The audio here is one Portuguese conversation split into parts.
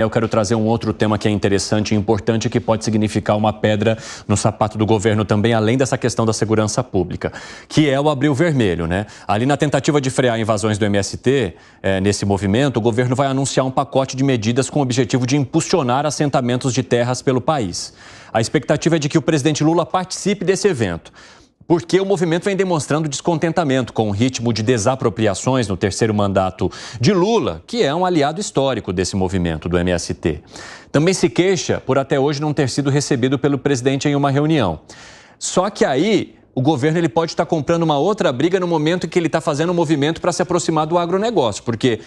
Eu quero trazer um outro tema que é interessante e importante, que pode significar uma pedra no sapato do governo também, além dessa questão da segurança pública, que é o Abril Vermelho, né? Ali na tentativa de frear invasões do MST, nesse movimento, o governo vai anunciar um pacote de medidas com o objetivo de impulsionar assentamentos de terras pelo país. A expectativa é de que o presidente Lula participe desse evento, porque o movimento vem demonstrando descontentamento com o ritmo de desapropriações no terceiro mandato de Lula, que é um aliado histórico desse movimento do MST. Também se queixa por até hoje não ter sido recebido pelo presidente em uma reunião. Só que aí o governo ele pode estar comprando uma outra briga no momento em que ele está fazendo um movimento para se aproximar do agronegócio, porque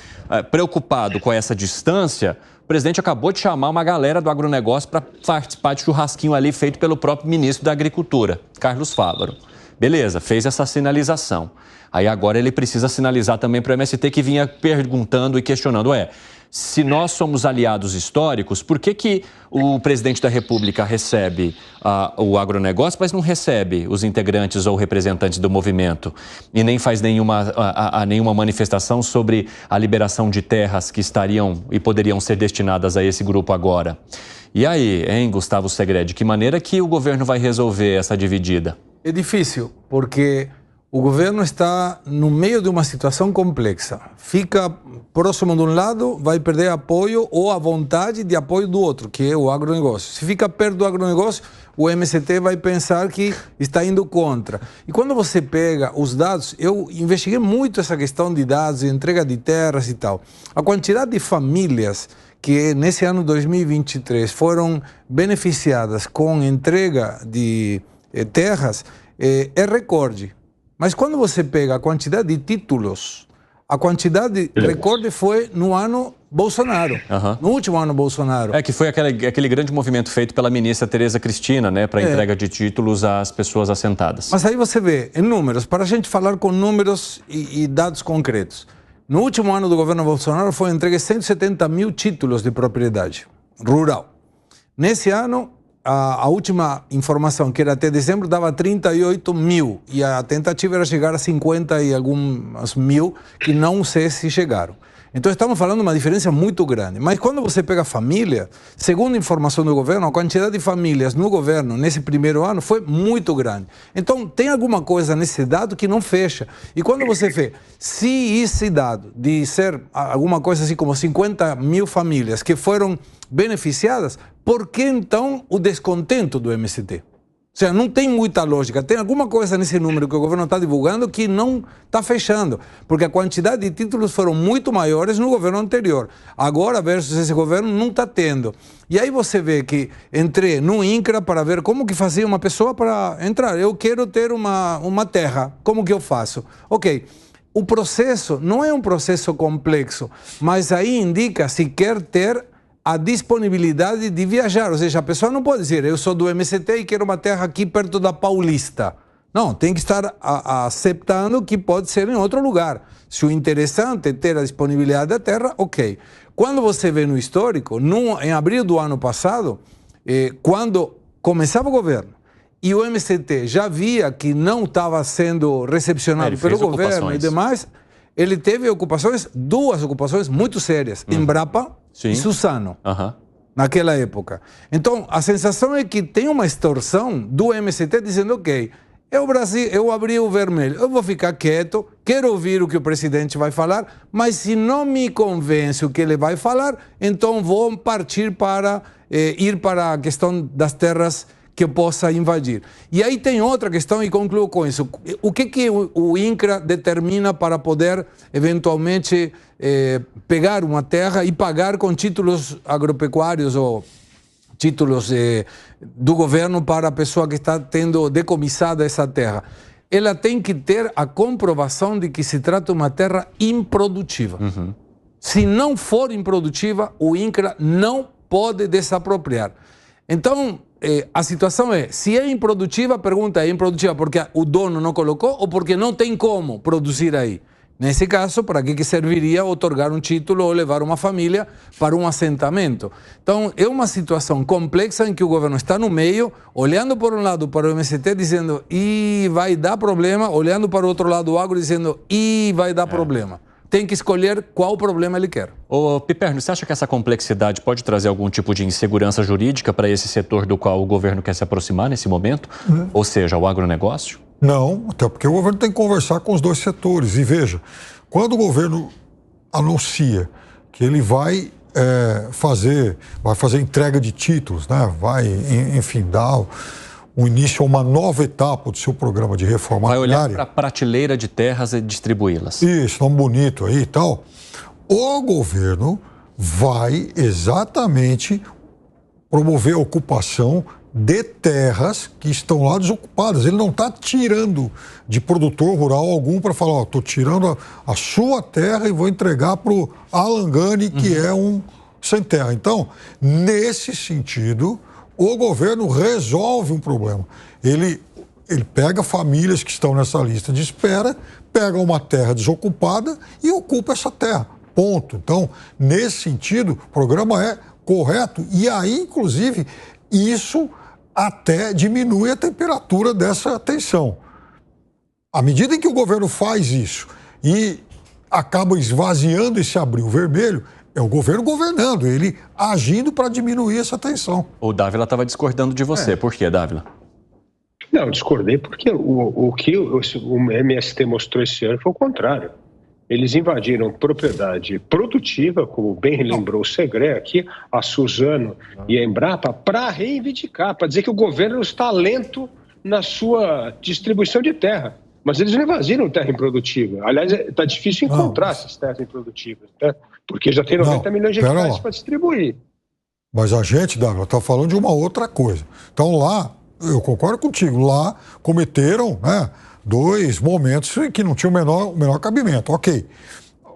preocupado com essa distância, o presidente acabou de chamar uma galera do agronegócio para participar de churrasquinho ali feito pelo próprio ministro da Agricultura, Carlos Fávaro. Beleza, fez essa sinalização. Aí agora ele precisa sinalizar também para o MST, que vinha perguntando e questionando, se nós somos aliados históricos, por que o presidente da República recebe o agronegócio, mas não recebe os integrantes ou representantes do movimento e nem faz nenhuma manifestação sobre a liberação de terras que estariam e poderiam ser destinadas a esse grupo agora? E aí, hein, Gustavo Segré, de que maneira que o governo vai resolver essa dividida? É difícil, porque o governo está no meio de uma situação complexa. Fica próximo de um lado, vai perder apoio ou a vontade de apoio do outro, que é o agronegócio. Se fica perto do agronegócio, o MST vai pensar que está indo contra. E quando você pega os dados, eu investiguei muito essa questão de dados, entrega de terras e tal. A quantidade de famílias que nesse ano 2023 foram beneficiadas com entrega de terras é recorde. Mas quando você pega a quantidade de títulos, a quantidade de recorde foi no ano Bolsonaro, no último ano Bolsonaro. Que foi aquele grande movimento feito pela ministra Tereza Cristina, né, para entrega de títulos às pessoas assentadas. Mas aí você vê, em números, para a gente falar com números e dados concretos. No último ano do governo Bolsonaro foi entregue 170 mil títulos de propriedade rural. Nesse ano, a última informação, que era até dezembro, dava 38 mil. E a tentativa era chegar a 50 e alguns mil, que não sei se chegaram. Então estamos falando de uma diferença muito grande. Mas quando você pega a família, segundo a informação do governo, a quantidade de famílias no governo nesse primeiro ano foi muito grande. Então tem alguma coisa nesse dado que não fecha. E quando você vê, se esse dado de ser alguma coisa assim como 50 mil famílias que foram beneficiadas, por que então o descontento do MST? Ou seja, não tem muita lógica. Tem alguma coisa nesse número que o governo está divulgando que não está fechando. Porque a quantidade de títulos foram muito maiores no governo anterior. Agora, versus esse governo, não está tendo. E aí você vê que entrei no INCRA para ver como que fazia uma pessoa para entrar. Eu quero ter uma terra. Como que eu faço? Ok. O processo não é um processo complexo, mas aí indica se quer ter a disponibilidade de viajar. Ou seja, a pessoa não pode dizer, eu sou do MST e quero uma terra aqui perto da Paulista. Não, tem que estar aceitando que pode ser em outro lugar. Se o interessante é ter a disponibilidade da terra, ok. Quando você vê no histórico, em abril do ano passado, quando começava o governo, e o MST já via que não estava sendo recepcionado pelo governo e demais, ele teve duas ocupações muito sérias, Embrapa e Suzano, naquela época. Então, a sensação é que tem uma extorsão do MST dizendo, ok, eu abri o vermelho, eu vou ficar quieto, quero ouvir o que o presidente vai falar, mas se não me convence o que ele vai falar, então vou partir para ir para a questão das terras que eu possa invadir. E aí tem outra questão, e concluo com isso. O que o INCRA determina para poder, eventualmente, pegar uma terra e pagar com títulos agropecuários ou títulos do governo para a pessoa que está tendo decomissada essa terra? Ela tem que ter a comprovação de que se trata de uma terra improdutiva. Se não for improdutiva, o INCRA não pode desapropriar. Então, a situação é, se é improdutiva, a pergunta é improdutiva porque o dono não colocou ou porque não tem como produzir aí? Nesse caso, para que serviria otorgar um título ou levar uma família para um assentamento? Então, é uma situação complexa em que o governo está no meio, olhando por um lado para o MST, dizendo, vai dar problema, olhando para o outro lado o agro, dizendo, vai dar problema. tem que escolher qual problema ele quer. Ô, Piperno, você acha que essa complexidade pode trazer algum tipo de insegurança jurídica para esse setor do qual o governo quer se aproximar nesse momento? Ou seja, o agronegócio? Não, até porque o governo tem que conversar com os dois setores. E veja, quando o governo anuncia que ele vai fazer entrega de títulos, né? Vai, enfim, dar um início a uma nova etapa do seu programa de reforma agrária. Vai olhar para a prateleira de terras e distribuí-las. Isso, tão bonito aí e tal. O governo vai exatamente promover a ocupação de terras que estão lá desocupadas. Ele não está tirando de produtor rural algum para falar, estou tirando a sua terra e vou entregar para o Alan Gani, que é um sem terra. Então, nesse sentido, o governo resolve um problema. Ele pega famílias que estão nessa lista de espera, pega uma terra desocupada e ocupa essa terra. Ponto. Então, nesse sentido, o programa é correto e aí, inclusive, isso até diminui a temperatura dessa tensão. À medida em que o governo faz isso e acaba esvaziando esse abril vermelho, é o governo governando, ele agindo para diminuir essa tensão. O Dávila estava discordando de você. Por quê, Dávila? Não, discordei porque o que o MST mostrou esse ano foi o contrário. Eles invadiram propriedade produtiva, como bem lembrou o Segré aqui, a Suzano e a Embrapa, para reivindicar, para dizer que o governo está lento na sua distribuição de terra. Mas eles não invadiram terra improdutiva. Aliás, está difícil encontrar essas terras improdutivas, né? Porque já tem 90 milhões de hectares para distribuir. Mas a gente, Dávila, está falando de uma outra coisa. Então lá, eu concordo contigo, lá cometeram, né, dois momentos que não tinham o menor cabimento. Ok.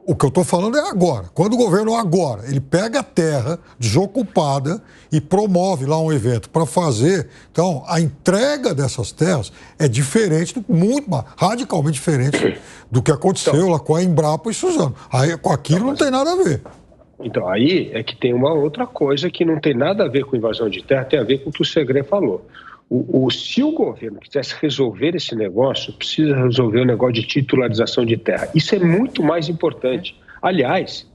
O que eu estou falando é agora. Quando o governo agora, ele pega a terra desocupada e promove lá um evento para fazer, então, a entrega dessas terras é diferente, muito mais, radicalmente diferente do que aconteceu lá com a Embrapa e Suzano. Aí, com aquilo não tem nada a ver. Então, aí é que tem uma outra coisa que não tem nada a ver com invasão de terra, tem a ver com o que o Segré falou. Se o governo quisesse resolver esse negócio, precisa resolver o negócio de titularização de terra. Isso é muito mais importante. Aliás,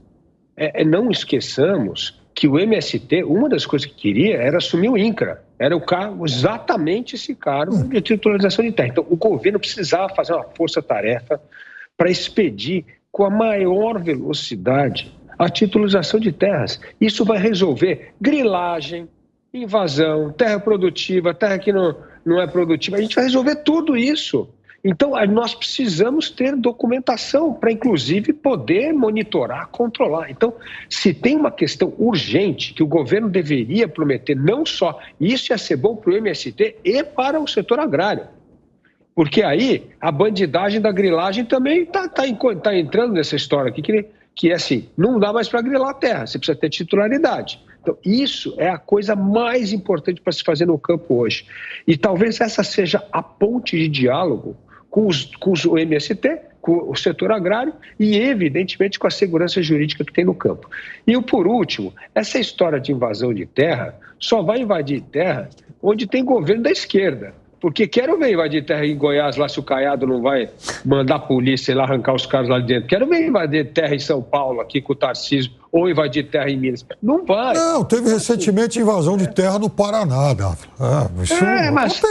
não esqueçamos que o MST, uma das coisas que queria era assumir o INCRA. Era o cargo, exatamente esse cargo de titularização de terra. Então, o governo precisava fazer uma força-tarefa para expedir com a maior velocidade a titularização de terras. Isso vai resolver grilagem, invasão, terra produtiva, terra que não é produtiva. A gente vai resolver tudo isso. Então, nós precisamos ter documentação para, inclusive, poder monitorar, controlar. Então, se tem uma questão urgente que o governo deveria prometer, não só isso ia ser bom para o MST e para o setor agrário. Porque aí a bandidagem da grilagem também está entrando nessa história aqui, que é assim, não dá mais para grilar a terra, você precisa ter titularidade. Então, isso é a coisa mais importante para se fazer no campo hoje. E talvez essa seja a ponte de diálogo com o MST, com o setor agrário e, evidentemente, com a segurança jurídica que tem no campo. E, por último, essa história de invasão de terra só vai invadir terra onde tem governo da esquerda. Porque quero ver invadir terra em Goiás, lá se o Caiado não vai mandar a polícia ir lá arrancar os caras lá de dentro. Quero ver invadir terra em São Paulo, aqui com o Tarcísio, ou invadir terra em Minas. Não vai. Não, teve recentemente invasão de terra no Paraná, Dávila. Isso mas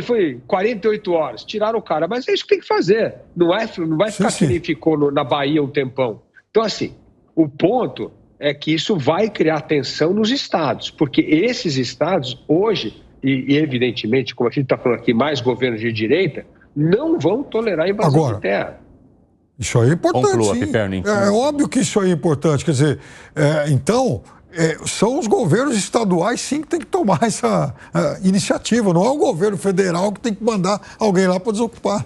foi 48 horas, tiraram o cara. Mas é isso que tem que fazer. Não vai ficar que nem ficou na Bahia um tempão. Então, assim, o ponto é que isso vai criar tensão nos estados, porque esses estados, hoje... E, evidentemente, como a gente está falando aqui, mais governos de direita, não vão tolerar invasão de terra. Isso aí é importante. Conclua, Piperno. É óbvio que isso aí é importante. Quer dizer, então, são os governos estaduais, sim, que tem que tomar essa iniciativa. Não é o governo federal que tem que mandar alguém lá para desocupar.